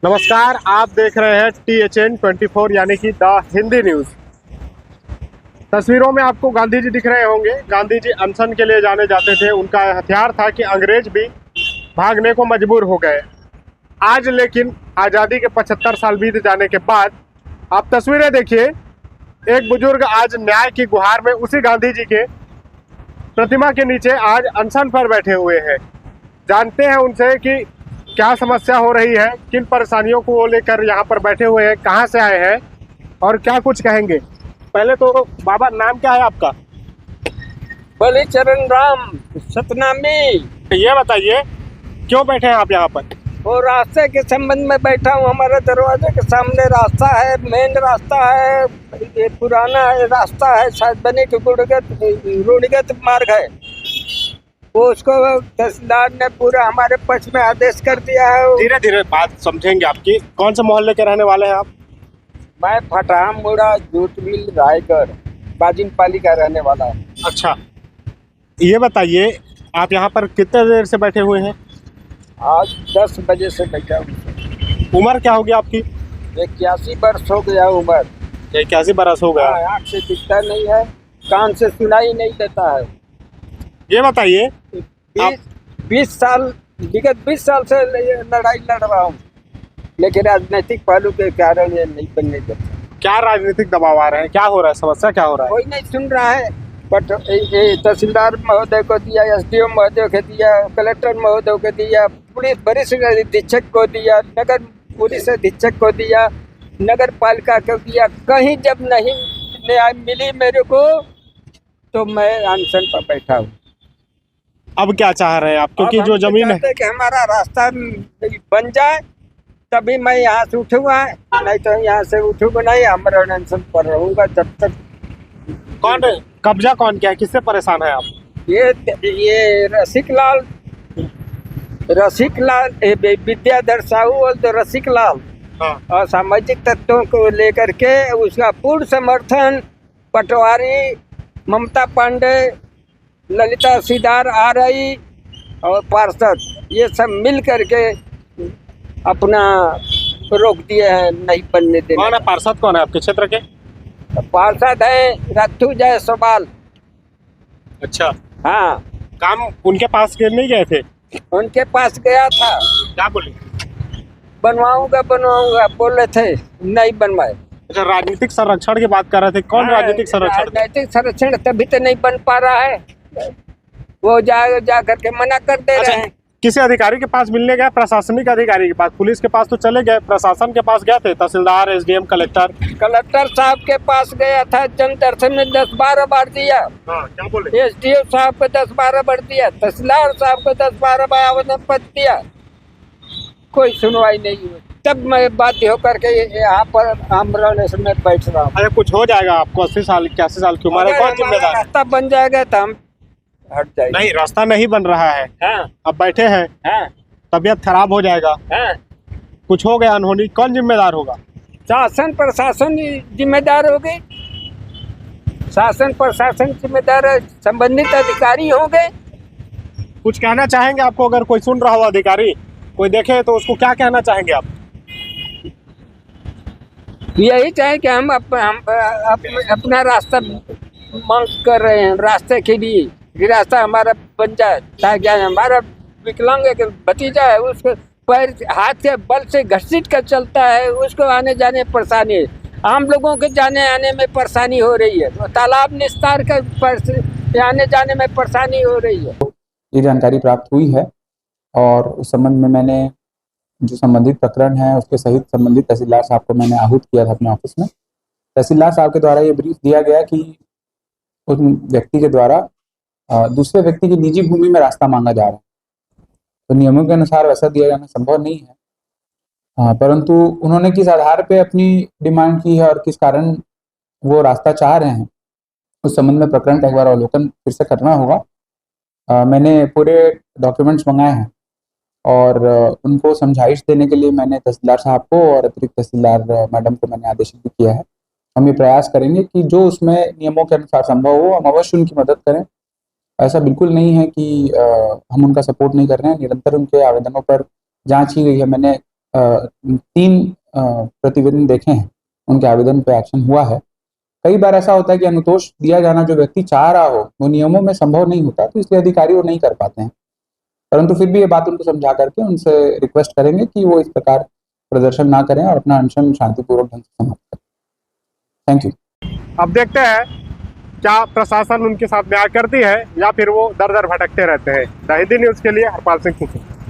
नमस्कार, आप देख रहे हैं THN 24 यानी कि द हिंदी न्यूज़। तस्वीरों में आपको गांधी जी दिख रहे होंगे। गांधी जी अनशन के लिए जाने जाते थे। उनका हथियार था कि अंग्रेज भी भागने को मजबूर हो गए। आज लेकिन आज़ादी के 75 साल बीत जाने के बाद आप तस्वीरें देखिए। एक बुजुर्ग आज न्याय की गुहार में उसी गांधी जी के प्रतिमा के नीचे आज अनशन पर बैठे हुए हैं। जानते हैं उनसे कि क्या समस्या हो रही है, किन परेशानियों को लेकर यहाँ पर बैठे हुए हैं, कहाँ से आए हैं और क्या कुछ कहेंगे। पहले तो बाबा, नाम क्या है आपका? बलीचरण राम सतनामी। ये बताइए, क्यों बैठे हैं आप यहाँ पर? वो रास्ते के संबंध में बैठा हूँ। हमारे दरवाजे के सामने रास्ता है, मेन रास्ता है, ये पुराना रास्ता है, शायद बने की रूढ़िगत मार्ग है। वो उसको तहसीलदार ने पूरा हमारे पक्ष में आदेश कर दिया है। धीरे धीरे बात समझेंगे आपकी। कौन से मोहल्ले के रहने वाले हैं आप? मैं फटाम मुड़ा जूट मिल रायगढ़ बाजिनपाली का रहने वाला है। अच्छा, ये बताइए, आप यहाँ पर कितने देर से बैठे हुए हैं? आज 10 बजे से बैठा हूँ। उम्र क्या होगी आपकी? 81 वर्ष हो गया उम्र। 81 बरस हो गया। आँख से दिखता नहीं है, कान से सुनाई नहीं देता है। ये बताइए, 20 साल विगत 20 साल से लड़ाई लड़ रहा हूँ, लेकिन राजनीतिक पहलू के कारण ये नहीं बनने देता। क्या राजनीतिक दबाव आ रहे हैं? क्या हो रहा है? समस्या क्या हो रहा है? कोई नहीं सुन रहा है। बट तहसीलदार महोदय को दिया, SDO महोदय को दिया, कलेक्टर महोदय को दिया, पुलिस वरिष्ठ अधीक्षक को दिया, नगर पुलिस अधीक्षक को दिया, नगर पालिका को दिया। कहीं जब नहीं न्याय मिली मेरे को तो मैं अनशन पर बैठा हूँ। अब क्या चाह रहे हैं आप? क्योंकि जो जमीन है कि हमारा रास्ता बन जाए तभी मैं यहाँ से उठूंगा, नहीं तो यहाँ से उठूंगा नहीं। हमारा अनशन पर रहूंगा जब तक। कौन कब्जा कौन क्या है? किससे परेशान है आप? ये रसिक लाल विद्याधर साहू और तो रसिक लाल और सामाजिक तत्वों को लेकर के उसका पूर्ण समर्थन पटवारी, ममता पांडे, ललिता सिदार RI और पार्षद, ये सब मिल करके अपना रोक दिए हैं, नहीं बनने देना। कौन है पार्षद? कौन है आपके क्षेत्र के? पार्षद है रत्थू जायसवाल। अच्छा, हाँ, काम उनके पास के नहीं गए थे? उनके पास गया था। क्या बोले? बनवाऊंगा बोले थे, नहीं बनवाए। अच्छा, राजनीतिक संरक्षण की बात कर रहे थे। कौन राजनीतिक संरक्षण? राजनीतिक संरक्षण तभी तो नहीं बन पा रहा है। वो जा करके मना कर दे रहे हैं। किसी अधिकारी के पास मिलने गए? प्रशासनिक अधिकारी के पास? पुलिस के पास तो चले गए, प्रशासन के पास गए थे? तहसीलदार, SDM, कलेक्टर साहब के पास गया था, जन दर्शन में 10-12 बार दिया। क्या बोले? SDO साहब को 10-12 बार दिया, तहसीलदार साहब को 10-12 बार आवेदन पत्र दिया, कोई सुनवाई नहीं हुई। तब मैं बाध्य होकर के यहाँ पर आमरण में बैठ रहा हूँ। अरे कुछ हो जाएगा आपको। 80 साल 81 साल की उम्र है, कौन जिम्मेदार? रास्ता बन जाएगा तो हम हट जाएंगे। नहीं, रास्ता नहीं बन रहा है। हाँ, अब बैठे हैं, हाँ, तबीयत खराब हो जाएगा। हाँ। कुछ हो गया अनहोनी, कौन जिम्मेदार होगा? शासन प्रशासन जिम्मेदार हो गए। शासन प्रशासन जिम्मेदार है, संबंधित अधिकारी होंगे। कुछ कहना चाहेंगे आपको? अगर कोई सुन रहा हो, अधिकारी कोई देखे तो उसको क्या कहना चाहेंगे आप? यही चाहे कि हम अपना रास्ता मांग कर रहे हैं, रास्ते के लिए कि रास्ता हमारा बन जाए, ताकि हमारा विकलांग एक भतीजा है, उसको पैर हाथ से बल से घसीट कर चलता है, उसको आने जाने में परेशानी है। आम लोगों के जाने आने में परेशानी हो रही है, तो तालाब निस्तार कर आने जाने में परेशानी हो रही है। ये जानकारी प्राप्त हुई है और उस संबंध में मैंने जो संबंधित प्रकरण है उसके सहित संबंधित तहसीलदार साहब को मैंने आहूत किया था अपने ऑफिस में। तहसीलदार साहब के द्वारा ये ब्रीफ दिया गया कि उस व्यक्ति के द्वारा दूसरे व्यक्ति की निजी भूमि में रास्ता मांगा जा रहा है, तो नियमों के अनुसार वैसा दिया जाना संभव नहीं है। परंतु उन्होंने किस आधार पे अपनी डिमांड की है और किस कारण वो रास्ता चाह रहे हैं, उस संबंध में प्रकरण का एक बार अवलोकन फिर से करना होगा। मैंने पूरे डॉक्यूमेंट्स मंगाए हैं और उनको समझाइश देने के लिए मैंने तहसीलदार साहब को और अतिरिक्त तहसीलदार मैडम को मैंने आदेशित भी किया है। हम ये प्रयास करेंगे कि जो उसमें नियमों के अनुसार संभव हो हम अवश्य उनकी मदद करें। ऐसा बिल्कुल नहीं है कि हम उनका सपोर्ट नहीं कर रहे हैं। निरंतर उनके आवेदनों पर जांच की गई है। मैंने 3 प्रतिवेदन देखे हैं, उनके आवेदन पे एक्शन हुआ है। कई बार ऐसा होता है कि अनुतोष दिया जाना जो व्यक्ति चाह रहा हो वो नियमों में संभव नहीं होता, तो इसलिए अधिकारी वो नहीं कर पाते हैं। परंतु फिर भी ये बात उनको समझा करके उनसे रिक्वेस्ट करेंगे कि वो इस प्रकार प्रदर्शन ना करें और अपना अनशन शांतिपूर्वक ढंग से समाप्त करें। Thank you. अब देखते हैं क्या प्रशासन उनके साथ न्याय करती है या फिर वो दर दर भटकते रहते हैं। द हिंदी न्यूज़ के लिए हरपाल सिंह।